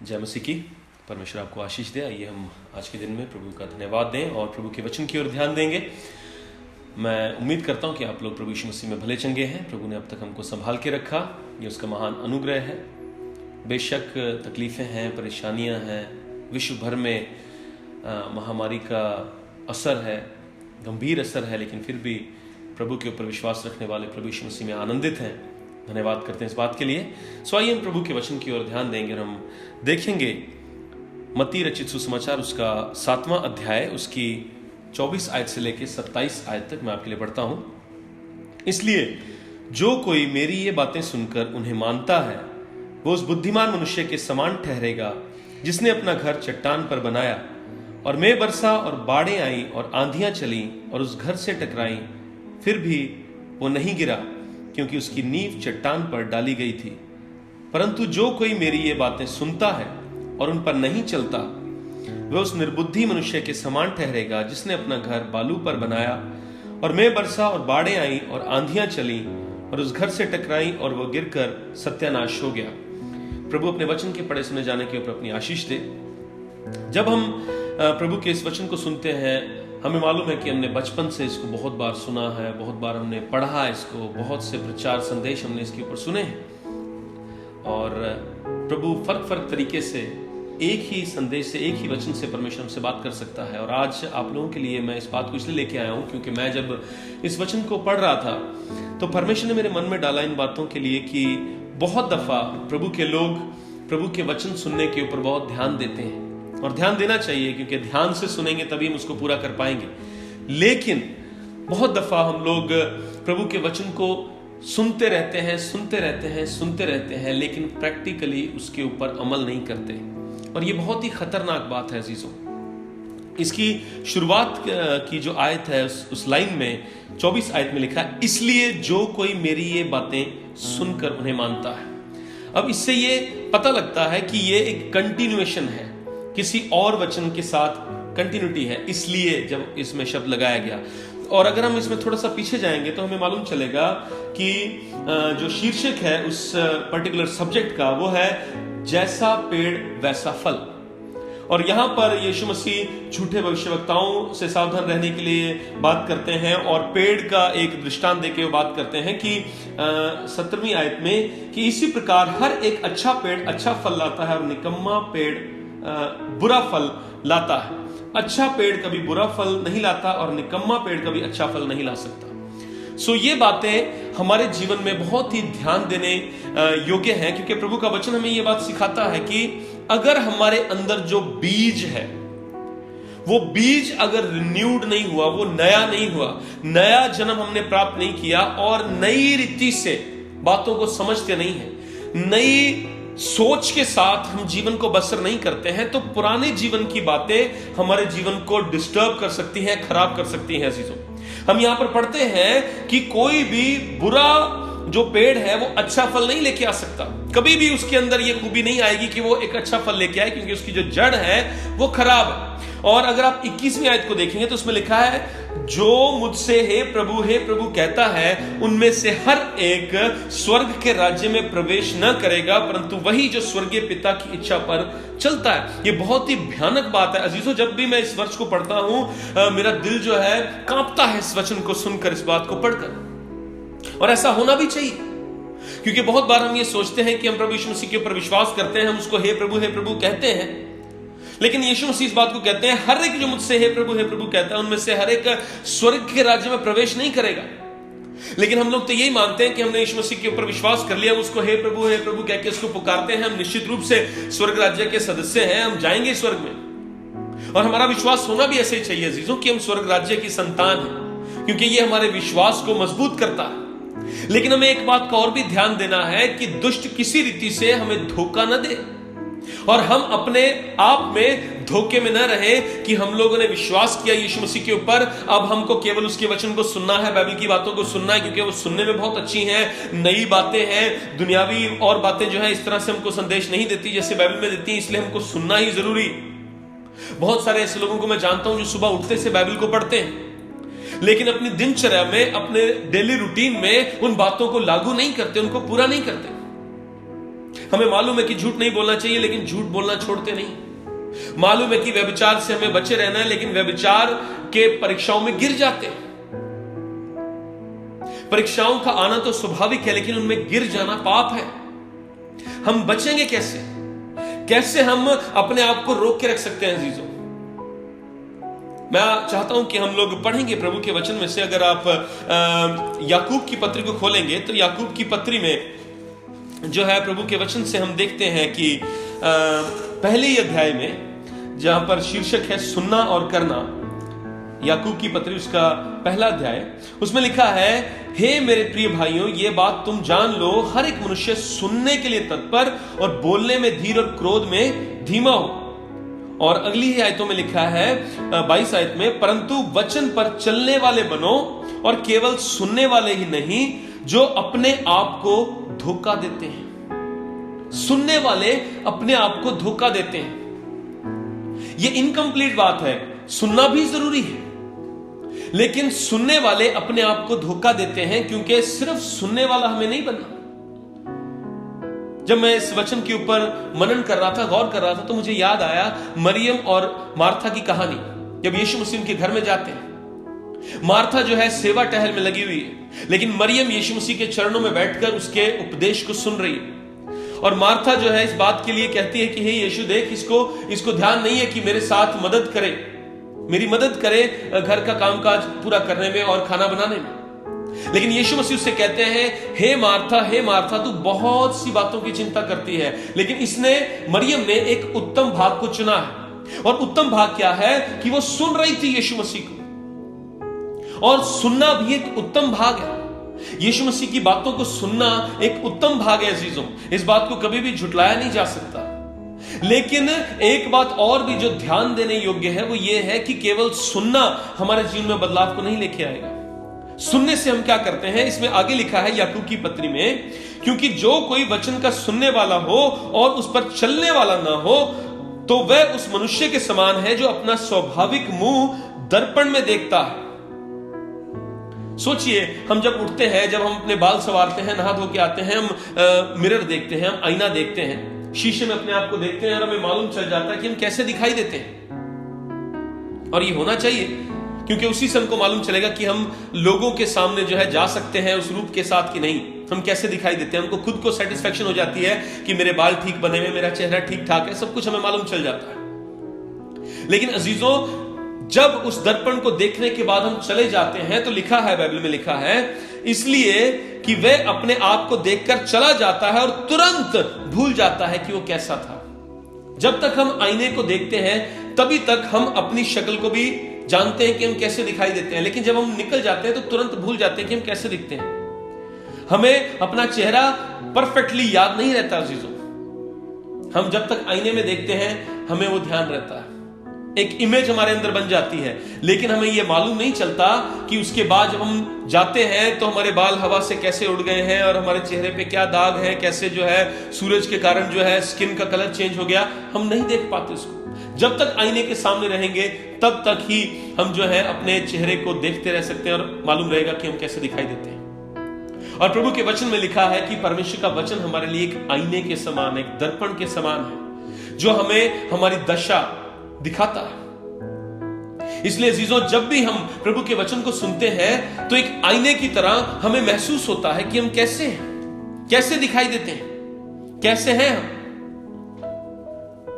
जय मसीह की। परमेश्वर आपको आशीष दे। आइए हम आज के दिन में प्रभु का धन्यवाद दें और प्रभु के वचन की ओर ध्यान देंगे। मैं उम्मीद करता हूं कि आप लोग प्रभु यीशु मसीह में भले चंगे हैं। प्रभु ने अब तक हमको संभाल के रखा, ये उसका महान अनुग्रह है। बेशक तकलीफ़ें हैं, परेशानियां हैं, विश्व भर में महामारी का असर है, गंभीर असर है, लेकिन फिर भी प्रभु के ऊपर विश्वास रखने वाले प्रभु यीशु मसीह में आनंदित हैं। धन्यवाद करते हैं इस बात के लिए। सो आइए हम प्रभु के वचन की ओर ध्यान देंगे और हम देखेंगे मत्ती रचित सुसमाचार उसका 7वां अध्याय, उसकी 24 आयत से लेकर 27 आयत तक मैं आपके लिए पढ़ता हूं। इसलिए जो कोई मेरी ये बातें सुनकर उन्हें मानता है वो उस बुद्धिमान मनुष्य के समान ठहरेगा जिसने अपना घर चट्टान पर बनाया, और मेघ बरसा और बाढ़ें आई और आंधियां चली और उस घर से टकराई, फिर भी वो नहीं गिरा क्योंकि उसकी नींव चट्टान पर डाली गई थी। परंतु जो कोई मेरी ये बातें सुनता है और उन पर नहीं चलता वह उस निर्बुद्धि मनुष्य के समान ठहरेगा जिसने अपना घर बालू पर बनाया, और मेघ बरसा और बाढ़ें आई और आंधियां चली और उस घर से टकराई और वह गिरकर सत्यानाश हो गया। प्रभु अपने वचन के पढ़े सुने जाने के ऊपर अपनी आशीष दे। जब हम प्रभु के इस वचन को सुनते हैं, हमें मालूम है कि हमने बचपन से इसको बहुत बार सुना है, बहुत बार हमने पढ़ा है इसको, बहुत से प्रचार संदेश हमने इसके ऊपर सुने हैं। और प्रभु फर्क तरीके से एक ही संदेश से, एक ही वचन से परमेश्वर हमसे बात कर सकता है। और आज आप लोगों के लिए मैं इस बात को इसलिए लेके आया हूं क्योंकि मैं जब इस वचन को पढ़ रहा था तो परमेश्वर ने मेरे मन में डाला इन बातों के लिए कि बहुत दफा प्रभु के लोग प्रभु के वचन सुनने के ऊपर बहुत ध्यान देते हैं, और ध्यान देना चाहिए क्योंकि ध्यान से सुनेंगे तभी हम उसको पूरा कर पाएंगे। लेकिन बहुत दफा हम लोग प्रभु के वचन को सुनते रहते हैं, लेकिन प्रैक्टिकली उसके ऊपर अमल नहीं करते, और ये बहुत ही खतरनाक बात है अजीजों। इसकी शुरुआत की जो आयत है उस लाइन में 24 आयत में लिखा है, इसलिए जो कोई मेरी ये बातें सुनकर उन्हें मानता है। अब इससे ये पता लगता है कि ये एक कंटिन्यूएशन है, किसी और वचन के साथ कंटिन्यूटी है, इसलिए जब इसमें शब्द लगाया गया। और अगर हम इसमें थोड़ा सा पीछे जाएंगे तो हमें मालूम चलेगा कि जो शीर्षक है उस पर्टिकुलर सब्जेक्ट का वो है जैसा पेड़ वैसा फल। और यहां पर यीशु मसीह झूठे भविष्यवक्ताओं से सावधान रहने के लिए बात करते हैं, और पेड़ का एक दृष्टांत देके वो बात करते हैं कि 17वीं आयत में कि इसी प्रकार हर एक अच्छा पेड़ अच्छा फल लाता है और निकम्मा पेड़ बुरा फल लाता है। अच्छा पेड़ कभी बुरा फल नहीं लाता और निकम्मा पेड़ कभी अच्छा फल नहीं ला सकता। सो ये बातें हमारे जीवन में बहुत ही ध्यान देने योग्य हैं, क्योंकि प्रभु का वचन हमें ये बात सिखाता है कि अगर हमारे अंदर जो बीज है वो बीज अगर रिन्यूड नहीं हुआ, वो नया नहीं हुआ, नया जन्म हमने प्राप्त नहीं किया और नई रीति से बातों को समझते नहीं है, नई सोच के साथ हम जीवन को बसर नहीं करते हैं, तो पुराने जीवन की बातें हमारे जीवन को डिस्टर्ब कर सकती हैं, खराब कर सकती हैं। अजीजों, हम यहां पर पढ़ते हैं कि कोई भी बुरा जो पेड़ है वो अच्छा फल नहीं लेके आ सकता। कभी भी उसके अंदर ये खूबी नहीं आएगी कि वो एक अच्छा फल लेके आए, क्योंकि उसकी जो जड़ है वो खराब है। और अगर आप 21वीं आयत को देखेंगे तो उसमें लिखा है, जो मुझसे हे प्रभु कहता है उनमें से हर एक स्वर्ग के राज्य में प्रवेश न करेगा, परंतु वही जो स्वर्गीय पिता की इच्छा पर चलता है। ये बहुत ही भयानक बात है अजीजों। जब भी मैं इस वर्ष को पढ़ता हूं मेरा दिल जो है कांपता है इस वचन को सुनकर, इस बात को पढ़कर। और ऐसा होना भी चाहिए, क्योंकि बहुत बार हम ये सोचते हैं कि हम प्रभु यीशु मसीह के ऊपर विश्वास करते हैं, हम उसको हे प्रभु कहते हैं, लेकिन यीशु मसीह इस बात को कहते हैं हर एक जो मुझसे हे प्रभु कहता है उनमें से हर एक स्वर्ग के राज्य में प्रवेश नहीं करेगा। लेकिन हम लोग तो यही मानते हैं कि हमने यीशु मसीह के ऊपर विश्वास कर लिया, उसको हे प्रभु कह के उसको पुकारते हैं, हम निश्चित रूप से स्वर्ग राज्य के सदस्य हैं, हम जाएंगे स्वर्ग में। और हमारा विश्वास होना भी ऐसे ही चाहिए अजीजों कि हम स्वर्ग राज्य की संतान हैं, क्योंकि ये हमारे विश्वास को मजबूत करता है। लेकिन हमें एक बात का और भी ध्यान देना है कि दुष्ट किसी रीति से हमें धोखा न दे, और हम अपने आप में धोखे में न रहे कि हम लोगों ने विश्वास किया यीशु मसीह के ऊपर, अब हमको केवल उसके वचन को सुनना है, बाइबल की बातों को सुनना है, क्योंकि वो सुनने में बहुत अच्छी हैं, नई बातें हैं, दुनियावी और बातें जो है इस तरह से हमको संदेश नहीं देती जैसे बाइबल में देती है, इसलिए हमको सुनना ही जरूरी। बहुत सारे ऐसे लोगों को मैं जानता हूं जो सुबह उठते से बाइबल को पढ़ते हैं, लेकिन अपनी दिनचर्या में, अपने डेली रूटीन में उन बातों को लागू नहीं करते, उनको पूरा नहीं करते। हमें मालूम है कि झूठ नहीं बोलना चाहिए, लेकिन झूठ बोलना छोड़ते नहीं। मालूम है कि व्यभिचार से हमें बचे रहना है, लेकिन व्यभिचार के परीक्षाओं में गिर जाते हैं। परीक्षाओं का आना तो स्वाभाविक है, लेकिन उनमें गिर जाना पाप है। हम बचेंगे कैसे? कैसे हम अपने आप को रोक के रख सकते हैं अजीजों? मैं चाहता हूं कि हम लोग पढ़ेंगे प्रभु के वचन में से। अगर आप याकूब की पत्री को खोलेंगे तो याकूब की पत्री में जो है प्रभु के वचन से हम देखते हैं कि पहले ही अध्याय में जहां पर शीर्षक है सुनना और करना, याकूब की पत्री उसका पहला अध्याय, उसमें लिखा है, हे मेरे प्रिय भाइयों, ये बात तुम जान लो, हर एक मनुष्य सुनने के लिए तत्पर और बोलने में धीर और क्रोध में धीमा हो। और अगली ही आयतों में लिखा है 22 आयत में, परंतु वचन पर चलने वाले बनो और केवल सुनने वाले ही नहीं जो अपने आप को धोखा देते हैं। सुनने वाले अपने आप को धोखा देते हैं। यह इनकम्प्लीट बात है। सुनना भी जरूरी है, लेकिन सुनने वाले अपने आप को धोखा देते हैं, क्योंकि सिर्फ सुनने वाला हमें नहीं बनना। जब मैं इस वचन के ऊपर मनन कर रहा था, गौर कर रहा था, तो मुझे याद आया मरियम और मार्था की कहानी। जब यीशु मसीह के घर में जाते हैं, मार्था जो है सेवा टहल में लगी हुई है, लेकिन मरियम यीशु मसीह के चरणों में बैठकर उसके उपदेश को सुन रही है। और मार्था जो है इस बात के लिए कहती है कि हे यीशु, देख, इसको ध्यान नहीं है कि मेरे साथ मदद करे, मेरी मदद करे घर का कामकाज पूरा करने में और खाना बनाने में। लेकिन यीशु मसीह उससे कहते हैं, हे मार्था, तू बहुत सी बातों की चिंता करती है, लेकिन मरियम ने एक उत्तम भाग को चुना है। और उत्तम भाग क्या है कि वो सुन रही थी यीशु मसीह को। और सुनना भी एक उत्तम भाग है। यीशु मसीह की बातों को सुनना एक उत्तम भाग है अजीजों। इस बात को कभी भी झुटलाया नहीं जा सकता। लेकिन एक बात और भी जो ध्यान देने योग्य है, वो ये है कि केवल सुनना हमारे जीवन में बदलाव को नहीं लेके आएगा। सुनने से हम क्या करते हैं, इसमें आगे लिखा है याकूब की पत्री में, क्योंकि जो कोई वचन का सुनने वाला हो और उस पर चलने वाला ना हो, तो वह उस मनुष्य के समान है जो अपना स्वाभाविक मुंह दर्पण में देखता है। सोचिए, हम जब उठते हैं, जब हम अपने बाल संवारते हैं, नहा धो के आते हैं, हम मिरर देखते हैं, हम आईना देखते हैं, शीशे में अपने आप को देखते हैं और हमें मालूम चल जाता है कि हम कैसे दिखाई देते हैं। और ये होना चाहिए, क्योंकि उसी से हमको मालूम चलेगा कि हम लोगों के सामने जो है जा सकते हैं उस रूप के साथ कि नहीं, हम कैसे दिखाई देते हैं। हमको खुद को सेटिस्फेक्शन हो जाती है कि मेरे बाल ठीक बने हुए, मेरा चेहरा ठीक ठाक है, सब कुछ हमें मालूम चल जाता है। लेकिन अजीजों, जब उस दर्पण को देखने के बाद हम चले जाते हैं, तो लिखा है, बाइबल में लिखा है, इसलिए कि वह अपने आप को देखकर चला जाता है और तुरंत भूल जाता है कि वो कैसा था। जब तक हम आईने को देखते हैं, तभी तक हम अपनी शक्ल को भी जानते हैं कि हम कैसे दिखाई देते हैं, लेकिन जब हम निकल जाते हैं तो तुरंत भूल जाते हैं कि हम कैसे दिखते हैं। हमें अपना चेहरा परफेक्टली याद नहीं रहता अजीजों। हम जब तक आईने में देखते हैं, हमें वो ध्यान रहता है, एक इमेज हमारे अंदर बन जाती है, लेकिन हमें यह मालूम नहीं चलता कि उसके बाद जब हम जाते हैं तो हमारे बाल हवा से कैसे उड़ गए हैं और हमारे चेहरे पे क्या दाग है, कैसे जो है सूरज के कारण जो है स्किन का कलर चेंज हो गया, हम नहीं देख पाते उसको। जब तक आईने के सामने रहेंगे, तब तक ही हम जो है अपने चेहरे को देखते रह सकते हैं और मालूम रहेगा कि हम कैसे दिखाई देते हैं। और प्रभु के वचन में लिखा है कि परमेश्वर का वचन हमारे लिए एक आईने के समान, एक दर्पण के समान है, जो हमें हमारी दशा दिखाता है। इसलिए अजीजों, जब भी हम प्रभु के वचन को सुनते हैं, तो एक आईने की तरह हमें महसूस होता है कि हम कैसे हैं, कैसे दिखाई देते हैं, कैसे हैं हम।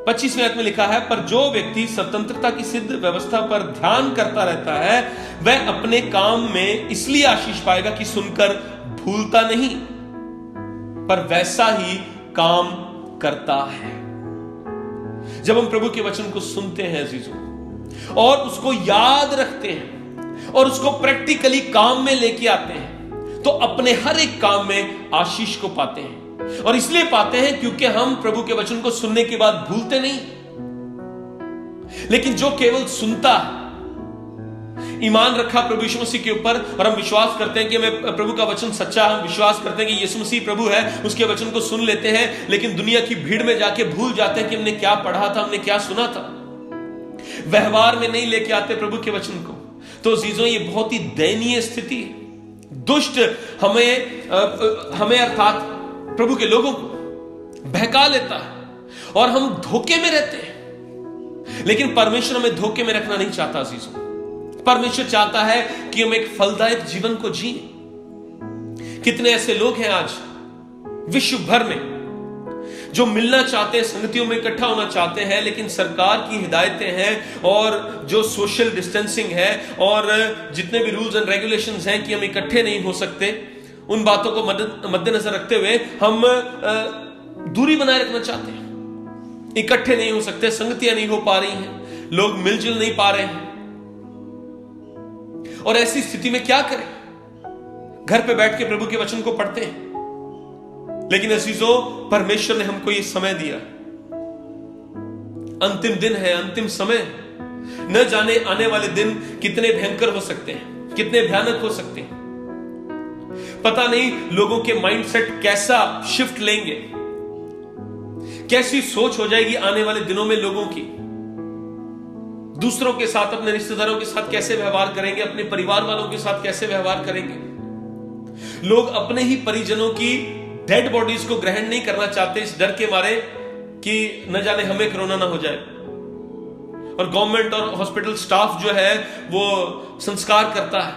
25वें आयत में लिखा है, पर जो व्यक्ति स्वतंत्रता की सिद्ध व्यवस्था पर ध्यान करता रहता है, वह अपने काम में इसलिए आशीष पाएगा कि सुनकर भूलता नहीं, पर वैसा ही काम करता है। जब हम प्रभु के वचन को सुनते हैं अजीजों, और उसको याद रखते हैं और उसको प्रैक्टिकली काम में लेके आते हैं, तो अपने हर एक काम में आशीष को पाते हैं। और इसलिए पाते हैं क्योंकि हम प्रभु के वचन को सुनने के बाद भूलते नहीं। लेकिन जो केवल सुनता है, ईमान रखा प्रभु यीशु मसीह के ऊपर, और हम विश्वास करते हैं कि मैं प्रभु का वचन सच्चा, हम विश्वास करते हैं कि यीशु मसीह प्रभु है, उसके वचन को सुन लेते हैं, लेकिन दुनिया की भीड़ में जाके भूल जाते हैं कि हमने क्या पढ़ा था, हमने क्या सुना था, व्यवहार में नहीं लेके आते प्रभु के वचन को। तो अजीजों, ये बहुत ही दयनीय स्थिति है। दुष्ट हमें अर्थात प्रभु के लोगों को बहका लेता है और हम धोखे में रहते हैं। लेकिन परमेश्वर हमें धोखे में रखना नहीं चाहता अजीजों। परमेश्वर चाहता है कि हम एक फलदायक जीवन को जिए। कितने ऐसे लोग हैं आज विश्व भर में जो मिलना चाहते हैं, संगतियों में इकट्ठा होना चाहते हैं, लेकिन सरकार की हिदायतें हैं और जो सोशल डिस्टेंसिंग है और जितने भी रूल्स एंड रेगुलेशंस हैं कि हम इकट्ठे नहीं हो सकते, उन बातों को मद्देनजर रखते हुए हम दूरी बनाए रखना चाहते हैं। इकट्ठे नहीं हो सकते, संगतियां नहीं हो पा रही हैं, लोग मिलजुल नहीं पा रहे हैं। और ऐसी स्थिति में क्या करें? घर पे बैठ के प्रभु के वचन को पढ़ते हैं, लेकिन अजीजों परमेश्वर ने हमको ये समय दिया। अंतिम दिन है, अंतिम समय। न जाने आने वाले दिन कितने भयंकर हो सकते हैं, कितने भयानक हो सकते हैं। पता नहीं लोगों के माइंडसेट कैसा शिफ्ट लेंगे, कैसी सोच हो जाएगी आने वाले दिनों में लोगों की। दूसरों के साथ, अपने रिश्तेदारों के साथ कैसे व्यवहार करेंगे, अपने परिवार वालों के साथ कैसे व्यवहार करेंगे। लोग अपने ही परिजनों की डेड बॉडीज को ग्रहण नहीं करना चाहते इस डर के मारे कि न जाने हमें कोरोना ना हो जाए। और गवर्नमेंट और हॉस्पिटल स्टाफ जो है वो संस्कार करता है,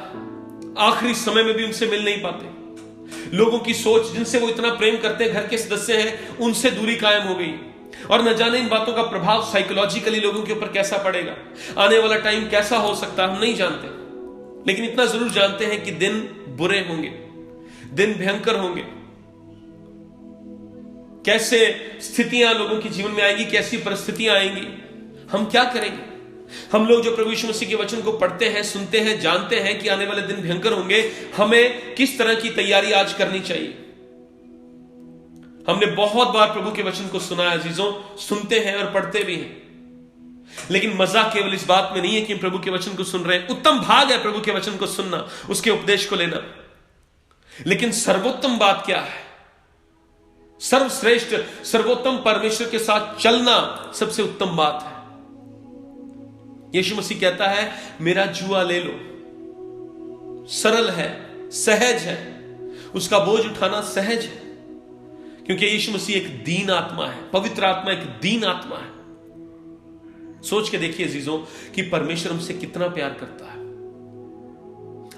आखिरी समय में भी उनसे मिल नहीं पाते। लोगों की सोच, जिनसे वो इतना प्रेम करते हैं, घर के सदस्य हैं, उनसे दूरी कायम हो गई। और न जाने इन बातों का प्रभाव साइकोलॉजिकली लोगों के ऊपर कैसा पड़ेगा, आने वाला टाइम कैसा हो सकता है, हम नहीं जानते। लेकिन इतना जरूर जानते हैं कि दिन बुरे होंगे, दिन भयंकर होंगे। कैसे स्थितियां लोगों के जीवन में आएगी, कैसी परिस्थितियां आएंगी, हम क्या करेंगे? हम लोग जो प्रभु यीशु मसीह के वचन को पढ़ते हैं, सुनते हैं, जानते हैं कि आने वाले दिन भयंकर होंगे, हमें किस तरह की तैयारी आज करनी चाहिए? हमने बहुत बार प्रभु के वचन को सुना है अजीजों, सुनते हैं और पढ़ते भी हैं, लेकिन मजा केवल इस बात में नहीं है कि हम प्रभु के वचन को सुन रहे हैं। उत्तम भाग है प्रभु के वचन को सुनना, उसके उपदेश को लेना, लेकिन सर्वोत्तम बात क्या है? सर्वश्रेष्ठ, सर्वोत्तम परमेश्वर के साथ चलना सबसे उत्तम बात है। यीशु मसीह कहता है, मेरा जुआ ले लो, सरल है, सहज है, उसका बोझ उठाना सहज है। क्योंकि यीशु मसीह एक दीन आत्मा है, पवित्र आत्मा एक दीन आत्मा है। सोच के देखिए अजीजों कि परमेश्वर हमसे कितना प्यार करता है।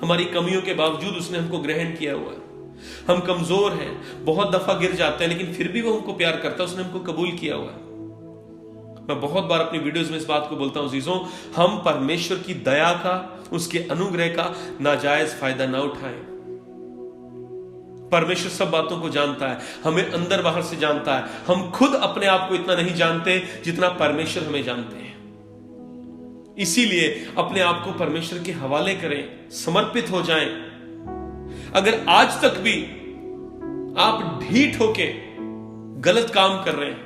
हमारी कमियों के बावजूद उसने हमको ग्रहण किया हुआ है। हम कमजोर हैं, बहुत दफा गिर जाते हैं, लेकिन फिर भी वो हमको प्यार करता है, उसने हमको कबूल किया हुआ है। मैं बहुत बार अपनी वीडियोस में इस बात को बोलता हूं अजीजों, हम परमेश्वर की दया का, उसके अनुग्रह का नाजायज फायदा ना उठाएं। परमेश्वर सब बातों को जानता है, हमें अंदर बाहर से जानता है। हम खुद अपने आप को इतना नहीं जानते जितना परमेश्वर हमें जानते हैं। इसीलिए अपने आप को परमेश्वर के हवाले करें, समर्पित हो जाएं। अगर आज तक भी आप ढीठ होके गलत काम कर रहे हैं,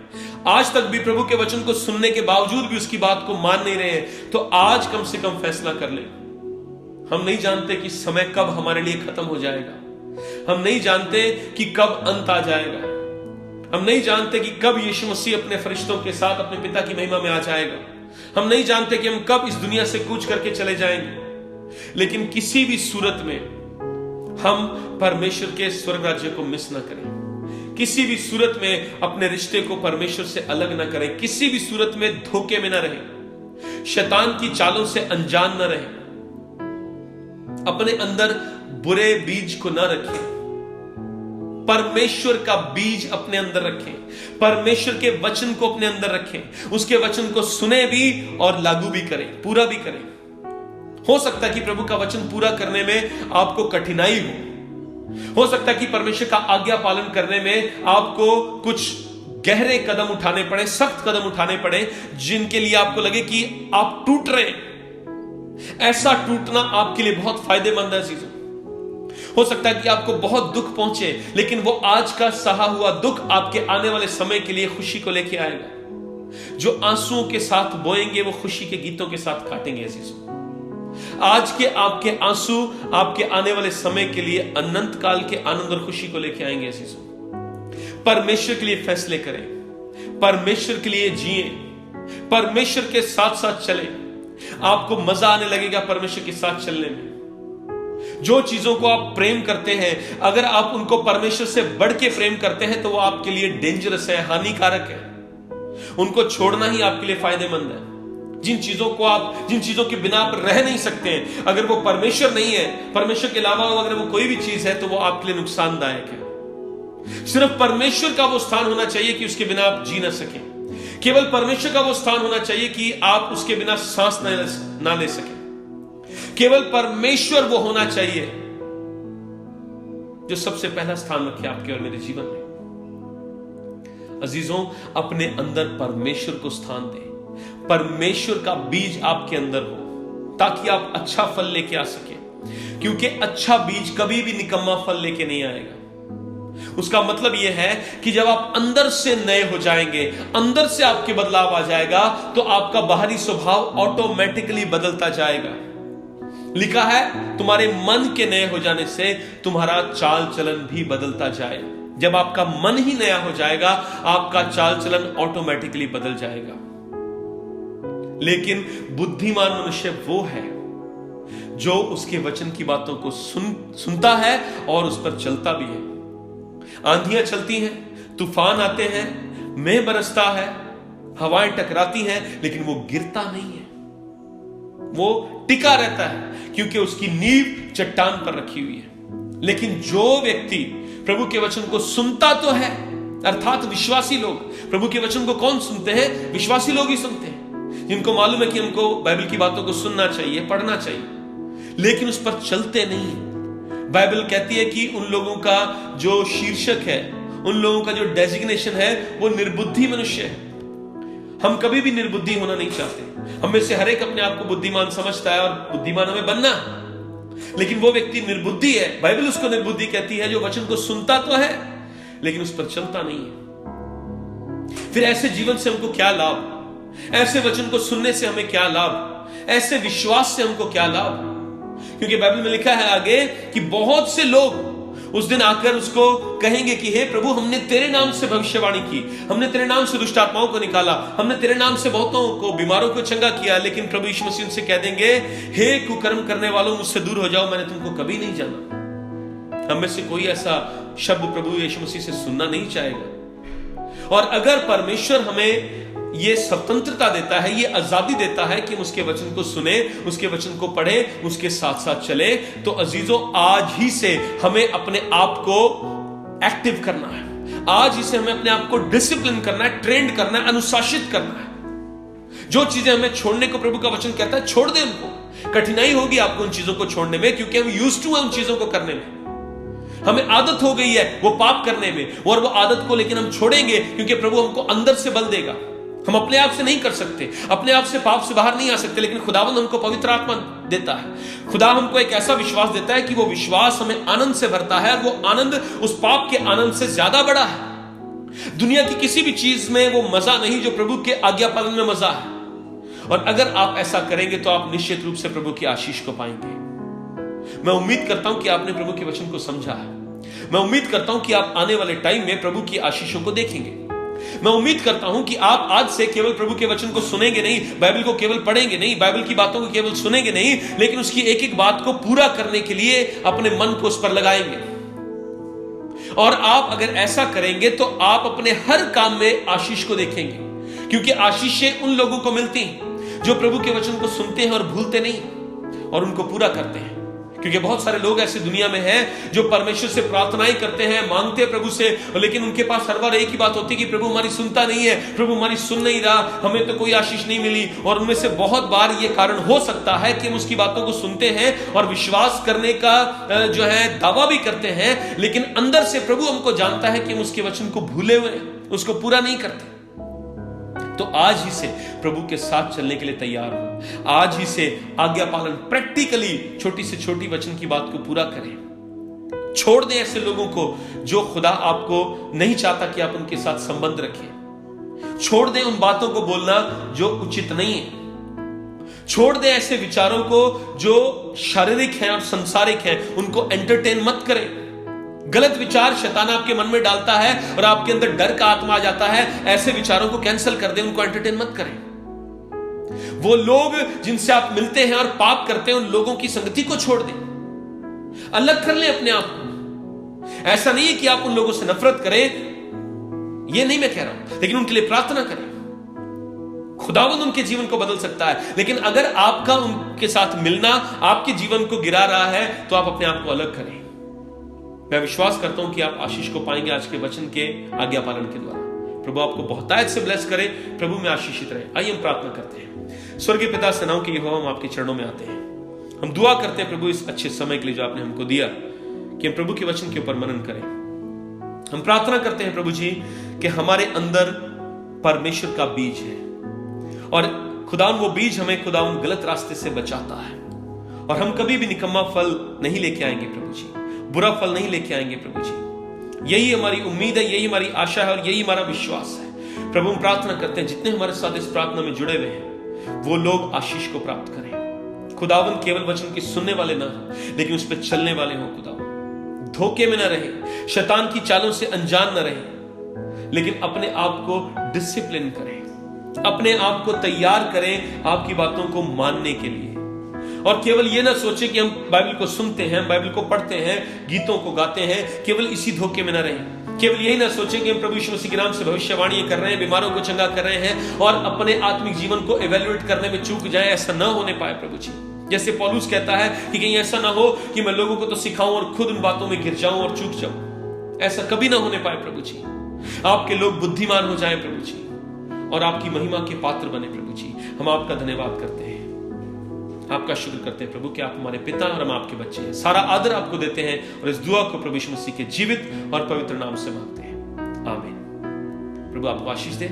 आज तक भी प्रभु के वचन को सुनने के बावजूद भी उसकी बात को मान नहीं रहे हैं, तो आज कम से कम फैसला कर लें। हम नहीं जानते कि समय कब हमारे लिए खत्म हो जाएगा, हम नहीं जानते कि कब अंत आ जाएगा, हम नहीं जानते कि कब यीशु मसीह अपने फरिश्तों के साथ अपने पिता की महिमा में आ जाएगा, हम नहीं जानते कि हम कब इस दुनिया से कूच करके चले जाएंगे। लेकिन किसी भी सूरत में हम परमेश्वर के स्वर्ग राज्य को मिस ना करें, किसी भी सूरत में अपने रिश्ते को परमेश्वर से अलग ना करें, किसी भी सूरत में धोखे में ना रहें, शैतान की चालों से अनजान ना रहें, अपने अंदर बुरे बीज को ना रखें, परमेश्वर का बीज अपने अंदर रखें, परमेश्वर के वचन को अपने अंदर रखें, उसके वचन को सुने भी और लागू भी करें, पूरा भी करें। हो सकता है कि प्रभु का वचन पूरा करने में आपको कठिनाई हो सकता है कि परमेश्वर का आज्ञा पालन करने में आपको कुछ गहरे कदम उठाने पड़े, सख्त कदम उठाने पड़े, जिनके लिए आपको लगे कि आप टूट रहे हैं। ऐसा टूटना आपके लिए बहुत फायदेमंद है चीजों। हो सकता है कि आपको बहुत दुख पहुंचे, लेकिन वो आज का सहा हुआ दुख आपके आने वाले समय के लिए खुशी को लेके आएगा। जो आंसुओं के साथ बोएंगे वो खुशी के गीतों के साथ काटेंगे। ऐसी आज के आपके आंसू आपके आने वाले समय के लिए अनंत काल के आनंद और खुशी को लेके आएंगे। ऐसी परमेश्वर के लिए फैसले करें, परमेश्वर के लिए जिए, परमेश्वर के साथ साथ चले। आपको मजा आने लगेगा परमेश्वर के साथ चलने में। जो चीजों को आप प्रेम करते हैं, अगर आप उनको परमेश्वर से बढ़ के प्रेम करते हैं तो वो आपके लिए डेंजरस है, हानिकारक है। उनको छोड़ना ही आपके लिए फायदेमंद है। जिन चीजों के बिना आप रह नहीं सकते हैं, अगर वो परमेश्वर नहीं है, परमेश्वर के अलावा अगर वो कोई भी चीज है, तो वो आपके लिए नुकसानदायक है। सिर्फ परमेश्वर का वो स्थान होना चाहिए कि उसके बिना आप जी ना सकें। केवल परमेश्वर का वो स्थान होना चाहिए कि आप उसके बिना सांस ना ले सकें। केवल परमेश्वर वो होना चाहिए जो सबसे पहला स्थान रखे आपके और मेरे जीवन में। अजीजों, अपने अंदर परमेश्वर को स्थान दें। परमेश्वर का बीज आपके अंदर हो ताकि आप अच्छा फल लेके आ सके, क्योंकि अच्छा बीज कभी भी निकम्मा फल लेके नहीं आएगा। उसका मतलब यह है कि जब आप अंदर से नए हो जाएंगे, अंदर से आपके बदलाव आ जाएगा, तो आपका बाहरी स्वभाव ऑटोमेटिकली बदलता जाएगा। लिखा है, तुम्हारे मन के नए हो जाने से तुम्हारा चाल चलन भी बदलता जाए। जब आपका मन ही नया हो जाएगा, आपका चाल चलन ऑटोमेटिकली बदल जाएगा। लेकिन बुद्धिमान मनुष्य वो है जो उसके वचन की बातों को सुनता है और उस पर चलता भी है। आंधियां चलती हैं, तूफान आते हैं, मेघ बरसता है, हवाएं टकराती हैं, लेकिन वो गिरता नहीं है, वो टिका रहता है, क्योंकि उसकी नींव चट्टान पर रखी हुई है। लेकिन जो व्यक्ति प्रभु के वचन को सुनता तो है, अर्थात विश्वासी लोग, प्रभु के वचन को कौन सुनते हैं? विश्वासी लोग ही सुनते हैं, जिनको मालूम है कि हमको बाइबल की बातों को सुनना चाहिए, पढ़ना चाहिए, लेकिन उस पर चलते नहीं। बाइबल कहती है कि उन लोगों का जो शीर्षक है, उन लोगों का जो डेजिग्नेशन है, वो निर्बुद्धि मनुष्य है। हम कभी भी निर्बुद्धि होना नहीं चाहते। हम में से हर एक अपने आप को बुद्धिमान समझता है और बुद्धिमान हमें बनना, लेकिन वो व्यक्ति निर्बुद्धि है। बाइबल उसको निर्बुद्धि कहती है जो वचन को सुनता तो है लेकिन उस पर चलता नहीं है। फिर ऐसे जीवन से हमको क्या लाभ? ऐसे वचन को सुनने से हमें क्या लाभ? ऐसे विश्वास से हमको क्या लाभ? क्योंकि बाइबल में लिखा है आगे कि बहुत से लोग उस दिन आकर उसको कहेंगे कि हे प्रभु, हमने तेरे नाम से भविष्यवाणी की, हमने तेरे नाम से दुष्ट आत्माओं को निकाला, हमने तेरे नाम से बहुतों को, बीमारों को चंगा किया। लेकिन प्रभु यीशु मसीह उनसे कह देंगे, हे कुकर्म करने वालों, मुझसे दूर हो जाओ, मैंने तुमको कभी नहीं जाना। हम में से कोई ऐसा शब्द प्रभु यीशु मसीह से सुनना नहीं चाहेगा। और अगर परमेश्वर हमें ये स्वतंत्रता देता है, ये आजादी देता है कि हम उसके वचन को सुने, उसके वचन को पढ़े, उसके साथ साथ चले, तो अजीजों, आज ही से हमें अपने आप को एक्टिव करना है। आज ही से हमें अपने आप को डिसिप्लिन करना है, ट्रेंड करना है, अनुशासित करना है। जो चीजें हमें छोड़ने को प्रभु का वचन कहता है, छोड़ दे उनको। कठिनाई होगी आपको उन चीजों को छोड़ने में, क्योंकि हम यूज्ड टू हैं उन चीजों को करने में। हमें आदत हो गई है वो पाप करने में, और वो आदत को लेकिन हम छोड़ेंगे क्योंकि प्रभु हमको अंदर से बल देगा। हम अपने आप से नहीं कर सकते, अपने आप से पाप से बाहर नहीं आ सकते, लेकिन खुदावंद हमको पवित्र आत्मा देता है। खुदा हमको एक ऐसा विश्वास देता है कि वो विश्वास हमें आनंद से भरता है, और वो आनंद उस पाप के आनंद से ज्यादा बड़ा है। दुनिया की किसी भी चीज में वो मजा नहीं जो प्रभु के आज्ञा पालन में मजा है। और अगर आप ऐसा करेंगे तो आप निश्चित रूप से प्रभु की आशीष को पाएंगे। मैं उम्मीद करता हूं कि आपने प्रभु के वचन को समझा है। मैं उम्मीद करता हूं कि आप आने वाले टाइम में प्रभु की आशीषों को देखेंगे। मैं उम्मीद करता हूं कि आप आज से केवल प्रभु के वचन को सुनेंगे नहीं, बाइबल को केवल पढ़ेंगे नहीं, बाइबल की बातों को केवल सुनेंगे नहीं, लेकिन उसकी एक एक बात को पूरा करने के लिए अपने मन को उस पर लगाएंगे। और आप अगर ऐसा करेंगे तो आप अपने हर काम में आशीष को देखेंगे, क्योंकि आशीषें उन लोगों को मिलती हैं जो प्रभु के वचन को सुनते हैं और भूलते नहीं और उनको पूरा करते हैं। क्योंकि बहुत सारे लोग ऐसे दुनिया में हैं जो परमेश्वर से प्रार्थनाएं करते हैं, मांगते हैं प्रभु से, लेकिन उनके पास हर बार एक ही बात होती है कि प्रभु हमारी सुनता नहीं है, प्रभु हमारी सुन नहीं रहा, हमें तो कोई आशीष नहीं मिली। और उनमें से बहुत बार ये कारण हो सकता है कि हम उसकी बातों को सुनते हैं और विश्वास करने का जो है दावा भी करते हैं, लेकिन अंदर से प्रभु हमको जानता है कि हम उसके वचन को भूले हुए हैं, उसको पूरा नहीं करते। तो आज ही से प्रभु के साथ चलने के लिए तैयार हो। आज ही से आज्ञा पालन, प्रैक्टिकली छोटी से छोटी वचन की बात को पूरा करें। छोड़ दें ऐसे लोगों को जो खुदा आपको नहीं चाहता कि आप उनके साथ संबंध रखें। छोड़ दें उन बातों को बोलना जो उचित नहीं है। छोड़ दें ऐसे विचारों को जो शारीरिक हैं और संसारिक हैं, उनको एंटरटेन मत करें। गलत विचार शैतान आपके मन में डालता है और आपके अंदर डर का आत्मा आ जाता है, ऐसे विचारों को कैंसिल कर दें, उनको एंटरटेन मत करें। वो लोग जिनसे आप मिलते हैं और पाप करते हैं, उन लोगों की संगति को छोड़ दें। अलग कर लें अपने आप को। ऐसा नहीं है कि आप उन लोगों से नफरत करें, यह नहीं मैं कह रहा हूं, लेकिन उनके लिए प्रार्थना करें। खुदावंद उनके जीवन को बदल सकता है, लेकिन अगर आपका उनके साथ मिलना आपके जीवन को गिरा रहा है तो आप अपने आप को अलग करें। मैं विश्वास करता हूं कि आप आशीष को पाएंगे आज के वचन के आज्ञा पालन के द्वारा। प्रभु आपको बहुतायत से ब्लेस करे, प्रभु में आशीषित रहे। आइए हम प्रार्थना करते हैं। स्वर्गीय पिता, सेनाओं के यहोवा, हम आपके चरणों में आते हैं। हम दुआ करते हैं प्रभु इस अच्छे समय के लिए जो आपने हमको दिया, कि हम प्रभु के वचन के ऊपर मनन करें। हम प्रार्थना करते हैं प्रभु जी कि हमारे अंदर परमेश्वर का बीज है, और खुदावन वो बीज हमें खुदावन गलत रास्ते से बचाता है, और हम कभी भी निकम्मा फल नहीं लेके आएंगे प्रभु जी, बुरा फल नहीं लेके आएंगे प्रभु जी। यही हमारी उम्मीद है, यही हमारी आशा है, और यही हमारा विश्वास है। प्रभु हम प्रार्थना करते हैं जितने हमारे साथ इस प्रार्थना में जुड़े हुए हैं वो लोग आशीष को प्राप्त करें। खुदावन केवल वचन के सुनने वाले ना हो, लेकिन उस पर चलने वाले हो। खुदावन धोखे में ना रहे, शैतान की चालों से अनजान ना रहे, लेकिन अपने आप को डिसिप्लिन करें, अपने आप को तैयार करें आपकी बातों को मानने के लिए। और केवल ये ना सोचे कि हम बाइबल को सुनते हैं, बाइबल को पढ़ते हैं, गीतों को गाते हैं, केवल इसी धोखे में ना रहें। केवल यही ना सोचे कि हम प्रभु यीशु मसीह के नाम से भविष्यवाणी कर रहे हैं, बीमारों को चंगा कर रहे हैं, और अपने आत्मिक जीवन को इवैल्यूएट करने में चूक जाए। ऐसा ना होने पाए प्रभु जी। जैसे पौलुस कहता है कि कहीं ऐसा ना हो कि मैं लोगों को तो सिखाऊं और खुद उन बातों में गिर जाऊं और चूक जाऊं। ऐसा कभी ना होने पाए प्रभु जी। आपके लोग बुद्धिमान हो जाएं प्रभु जी, और आपकी महिमा के पात्र बने प्रभु जी। हम आपका धन्यवाद करते हैं, आपका शुक्र करते हैं प्रभु कि आप हमारे पिता और हम आपके बच्चे हैं। सारा आदर आपको देते हैं, और इस दुआ को प्रभु यीशु मसीह के जीवित और पवित्र नाम से मांगते हैं। आमीन। प्रभु आपको आशीष दे।